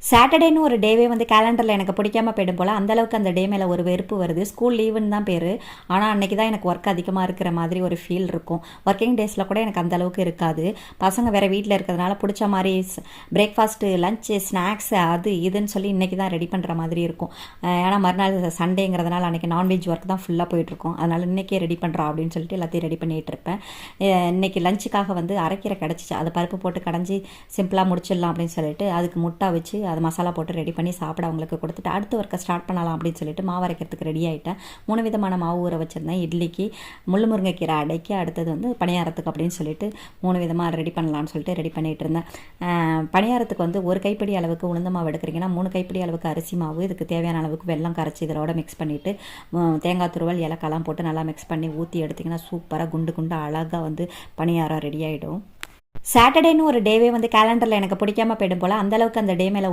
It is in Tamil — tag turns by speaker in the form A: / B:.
A: சாட்டர்டேன்னு ஒரு டேவே வந்து கேலண்டரில் எனக்கு பிடிக்காம போயிடும் போல் அந்தளவுக்கு அந்த டே மேலே ஒரு வெறுப்பு வருது. ஸ்கூல் லீவுன்னு தான் பேர், ஆனால் அன்றைக்கி தான் எனக்கு ஒர்க் அதிகமாக இருக்கிற மாதிரி ஒரு ஃபீல் இருக்கும். ஒர்க்கிங் டேஸில் கூட எனக்கு அந்தளவுக்கு இருக்காது. பசங்க வேறு வீட்டில் இருக்கிறதுனால பிடிச்ச மாதிரி பிரேக்ஃபாஸ்ட்டு, லஞ்சு, ஸ்நாக்ஸு, அது இதுன்னு சொல்லி இன்றைக்கி தான் ரெடி பண்ணுற மாதிரி இருக்கும். ஏன்னா மறுநாள் சண்டேங்கிறதுனால அன்றைக்கி நான்வெஜ் ஒர்க் தான் ஃபுல்லாக போயிட்டுருக்கும். அதனால் இன்றைக்கே ரெடி பண்ணுறோம் அப்படின்னு சொல்லிட்டு எல்லாத்தையும் ரெடி பண்ணிகிட்டு இருப்பேன். இன்றைக்கி லஞ்சுக்காக வந்து அரைக்கீரை கிடச்சிச்சு, அதை பருப்பு போட்டு கடைஞ்சி சிம்பிளாக முடிச்சிடலாம் அப்படின்னு சொல்லிட்டு அதுக்கு முட்டை வச்சு அது மசாலா போட்டு ரெடி பண்ணி சாப்பிட அவங்களுக்கு கொடுத்துட்டு அடுத்த ஒர்க்கை ஸ்டார்ட் பண்ணலாம் அப்படின்னு சொல்லிட்டு மாவு அரைக்கிறதுக்கு ரெடி ஆகிட்டேன். 3 விதமான மாவு ஊற வச்சுருந்தேன். இட்லிக்கு, முருங்கைக்கீரை அடைக்கி, அடுத்தது வந்து பணியாரத்துக்கு அப்படின்னு சொல்லிட்டு 3 விதமாக ரெடி பண்ணலான்னு சொல்லிட்டு ரெடி பண்ணிகிட்டு இருந்தேன். பணியாரத்துக்கு வந்து 1 கைப்பிடி அளவுக்கு உளுந்த மாவு எடுக்கிறீங்கன்னா 3 கைப்பிடி அளவுக்கு அரிசி மாவு, இதுக்கு தேவையான அளவுக்கு வெல்லம் கரைச்சி இதோட மிக்ஸ் பண்ணிவிட்டு தேங்காய் துருவல், ஏலக்காய்லாம் போட்டு நல்லா மிக்ஸ் பண்ணி ஊற்றி எடுத்திங்கன்னா சூப்பராக குண்டு குண்டு அழகாக வந்து பணியாரம் ரெடி ஆகிடும். சாட்டர்டேன்னு ஒரு டேவே வந்து கேலண்டரில் எனக்கு பிடிக்காம போயிடும் போல் அந்தளவுக்கு அந்த டே மேலே